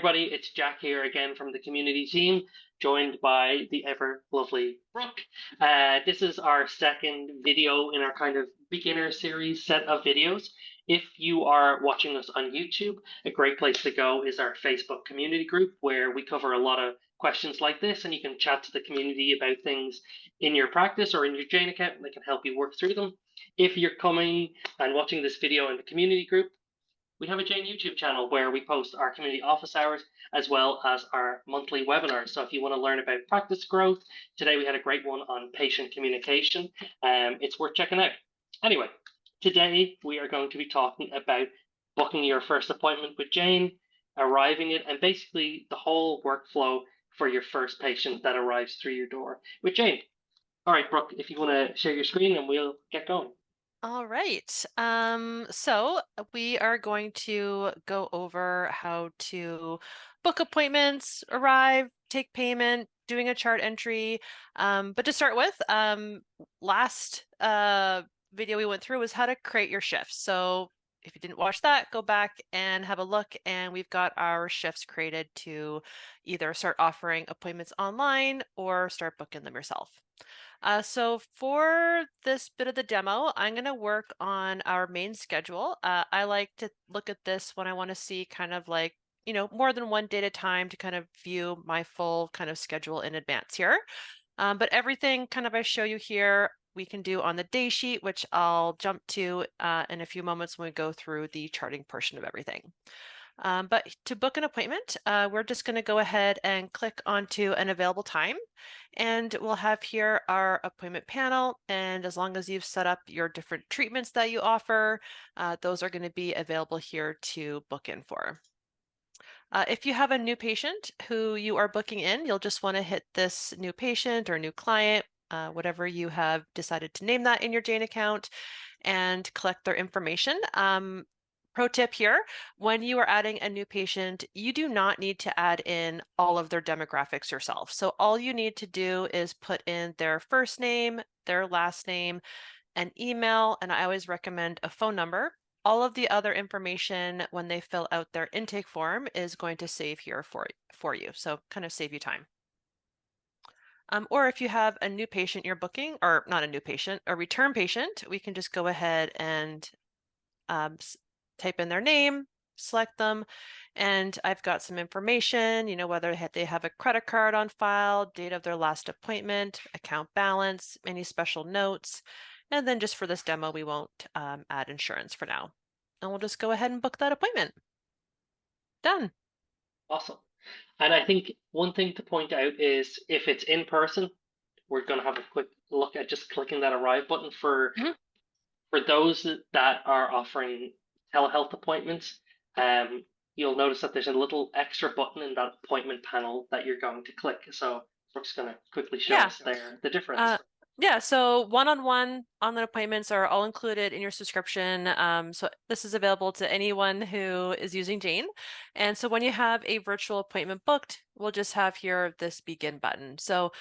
everybody, it's Jack here again from the community team, joined by the ever lovely Brooke. This is our second video in our kind of beginner series set of videos. If you are watching us on YouTube, a great place to go is our Facebook community group where we cover a lot of questions like this and you can chat to the community about things in your practice or in your Jane account and they can help you work through them. If you're coming and watching this video in the community group, we have a Jane YouTube channel where we post our community office hours as well as our monthly webinars. So if you want to learn about practice growth, today we had a great one on patient communication. It's worth checking out. Anyway, today we are going to be talking about booking your first appointment with Jane, arriving it, and basically the whole workflow for your first patient that arrives through your door with Jane. All right, Brooke, if you want to share your screen and we'll get going. All right. So we are going to go over how to book appointments, arrive, take payment, doing a chart entry. But to start with, last video we went through was how to create your shifts. So if you didn't watch that, go back and have a look, and we've got our shifts created to either start offering appointments online or start booking them yourself. So for this bit of the demo, I'm going to work on our main schedule. I like to look at this when I want to see kind of like, more than one day at a time to kind of view my full kind of schedule in advance here. But everything kind of I show you here, we can do on the day sheet, which I'll jump to in a few moments when we go through the charting portion of everything. But to book an appointment, we're just going to go ahead and click onto an available time. And we'll have here our appointment panel. And as long as you've set up your different treatments that you offer, those are going to be available here to book in for. If you have a new patient who you are booking in, you'll just want to hit this new patient or new client, whatever you have decided to name that in your Jane account, and collect their information. Pro tip here, when you are adding a new patient, you do not need to add in all of their demographics yourself. So all you need to do is put in their first name, their last name, an email, and I always recommend a phone number. All of the other information when they fill out their intake form is going to save here for you. So kind of save you time. Or if you have a new patient you're booking, or not a new patient, a return patient, we can just go ahead and type in their name, select them, and I've got some information, whether they have a credit card on file, date of their last appointment, account balance, any special notes, and then just for this demo, we won't add insurance for now. And we'll just go ahead and book that appointment. Done. Awesome. And I think one thing to point out is if it's in person, we're going to have a quick look at just clicking that arrive button Mhm. for those that are offering telehealth appointments. You'll notice that there's a little extra button in that appointment panel that you're going to click. So Brooke's going to quickly show Yeah. us there the difference. Uh, yeah, so one-on-one online appointments are all included in your subscription. So this is available to anyone who is using Jane. And so when you have a virtual appointment booked, we'll just have here this begin button. So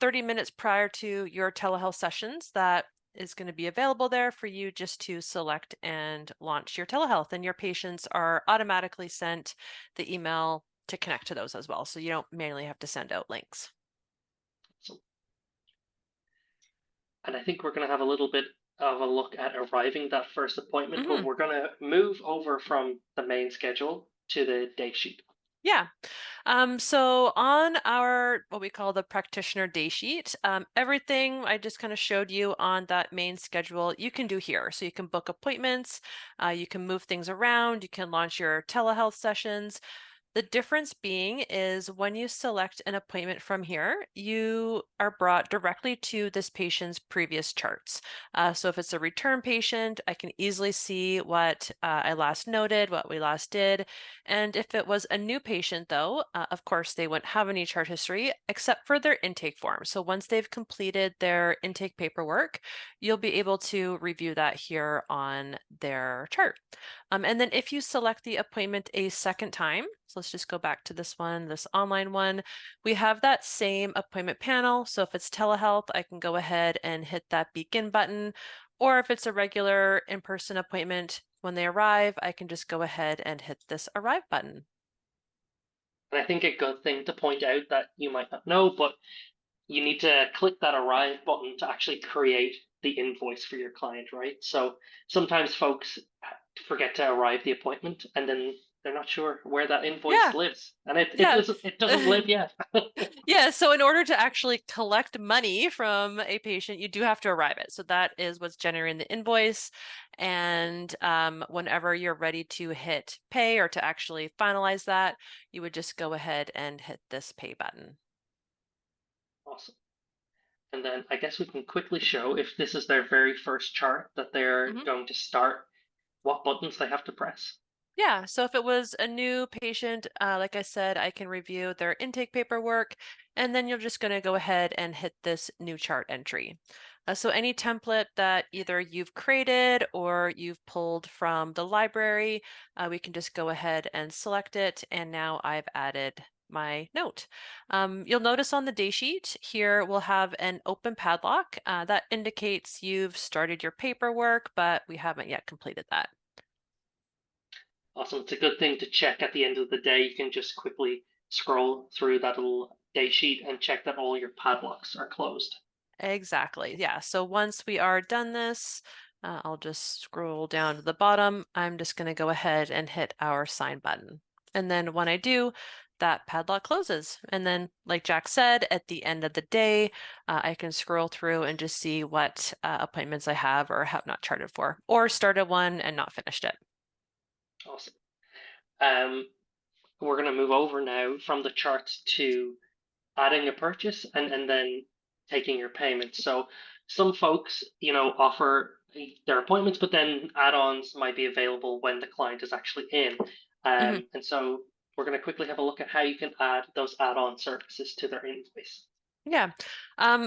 30 minutes prior to your telehealth sessions, that is going to be available there for you just to select and launch your telehealth. And your patients are automatically sent the email to connect to those as well. So you don't manually have to send out links. So, and I think we're going to have a little bit of a look at arriving that first appointment, but Mhm. we're going to move over from the main schedule to the day sheet. Yeah. So on our what we call the practitioner day sheet, everything I just kind of showed you on that main schedule, you can do here. So you can book appointments, you can move things around, you can launch your telehealth sessions. The difference being is when you select an appointment from here, you are brought directly to this patient's previous charts. So if it's a return patient, I can easily see what I last noted, what we last did. And if it was a new patient, though, of course, they wouldn't have any chart history except for their intake form. So once they've completed their intake paperwork, you'll be able to review that here on their chart. And then if you select the appointment a second time, so let's just go back to this one, this online one, we have that same appointment panel. So if it's telehealth, I can go ahead and hit that begin button. Or if it's a regular in-person appointment, when they arrive, I can just go ahead and hit this arrive button. And I think a good thing to point out that you might not know, but you need to click that arrive button to actually create the invoice for your client, right? So sometimes folks forget to arrive the appointment and then they're not sure where that invoice Yeah, lives. And yeah. it doesn't live yet. Yeah, so in order to actually collect money from a patient, you do have to arrive it. So that is what's generating the invoice. And whenever you're ready to hit pay or to actually finalize that, you would just go ahead and hit this pay button. Awesome. And then I guess we can quickly show if this is their very first chart that they're Mhm. going to start, what buttons they have to press. Yeah, so if it was a new patient, like I said, I can review their intake paperwork, and then you're just going to go ahead and hit this new chart entry. So any template that either you've created or you've pulled from the library, we can just go ahead and select it, and now I've added my note. You'll notice on the day sheet here we'll have an open padlock. That indicates you've started your paperwork, but we haven't yet completed that. Awesome. It's a good thing to check at the end of the day. You can just quickly scroll through that little day sheet and check that all your padlocks are closed. Exactly. Yeah. So once we are done this, I'll just scroll down to the bottom. I'm just going to go ahead and hit our sign button. And then when I do, that padlock closes. And then, like Jack said, at the end of the day, I can scroll through and just see what appointments I have or have not charted for, or started one and not finished it. Awesome. Um, we're going to move over now from the charts to adding a purchase and then taking your payment. So some folks, offer their appointments, but then add-ons might be available when the client is actually in. Mhm. And so we're going to quickly have a look at how you can add those add-on services to their invoice. Yeah.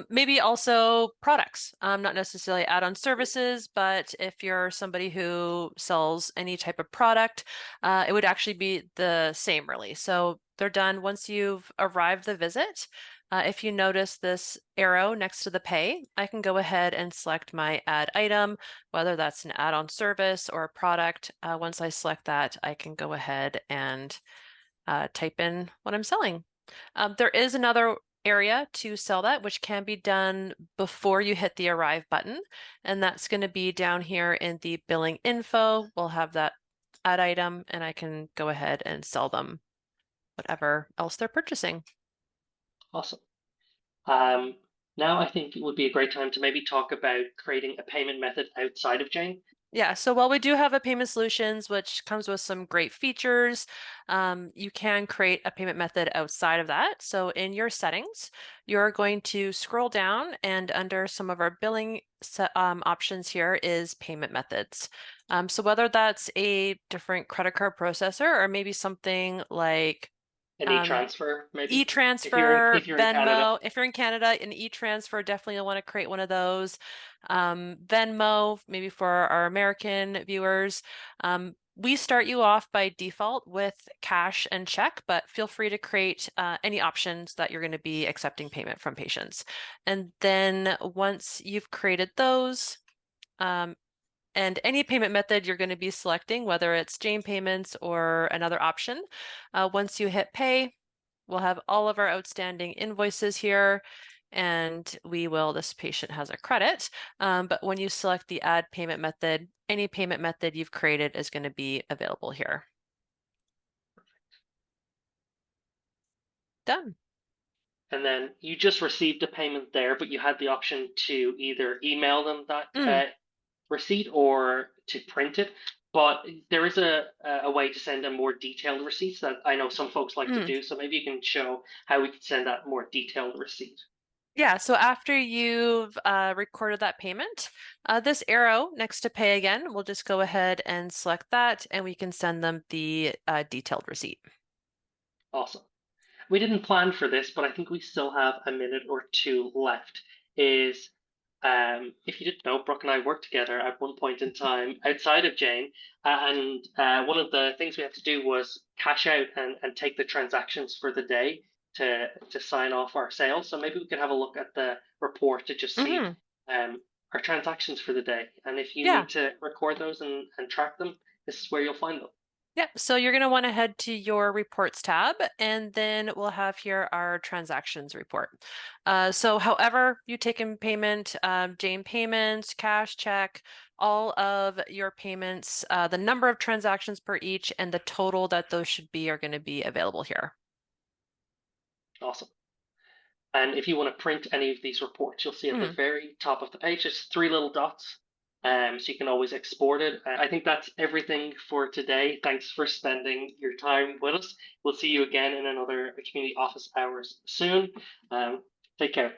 Maybe also products, not necessarily add-on services, but if you're somebody who sells any type of product, it would actually be the same really. So they're done once you've arrived the visit. If you notice this arrow next to the pay, I can go ahead and select my add item, whether that's an add-on service or a product. Once I select that, I can go ahead and type in what I'm selling. There is another area to sell that, which can be done before you hit the arrive button. And that's going to be down here in the billing info. We'll have that add item and I can go ahead and sell them whatever else they're purchasing. Awesome. Um, Now I think it would be a great time to maybe talk about creating a payment method outside of Jane. Yeah, so while we do have a payment solutions, which comes with some great features, you can create a payment method outside of that. So in your settings, you're going to scroll down and under some of our billing options here is payment methods. So whether that's a different credit card processor or maybe something like An um, e-transfer, maybe, e-transfer, if you're in Canada. Venmo. If you're in Canada, an e-transfer, definitely you'll want to create one of those. Venmo, maybe for our American viewers. We start you off by default with cash and check, but feel free to create any options that you're going to be accepting payment from patients. And then once you've created those, um, and any payment method you're going to be selecting, whether it's Jane Payments or another option, once you hit pay, we'll have all of our outstanding invoices here and this patient has a credit. But when you select the add payment method, any payment method you've created is going to be available here. Done. And then you just received a payment there, but you had the option to either email them that Mm, receipt or to print it. But there is a way to send a more detailed receipt that I know some folks like to mm. do. So maybe you can show how we can send that more detailed receipt. Yeah, so after you've recorded that payment, this arrow next to pay again, we'll just go ahead and select that and we can send them the detailed receipt. Awesome. We didn't plan for this, but I think we still have a minute or two left. Is if you didn't know, Brooke and I worked together at one point in time outside of Jane, and one of the things we had to do was cash out and take the transactions for the day to sign off our sales. So maybe we could have a look at the report to just see Hmm. um, our transactions for the day. And if you Yeah. need to record those and track them, this is where you'll find them. Yep. So you're going to want to head to your reports tab, and then we'll have here our transactions report. So however you take in payment, Jane payments, cash, check, all of your payments, the number of transactions per each, and the total that those should be are going to be available here. Awesome. And if you want to print any of these reports, you'll see at the Mhm. very top of the page, there's three little dots. So you can always export it. I think that's everything for today. Thanks for spending your time with us. We'll see you again in another community office hours soon. Take care.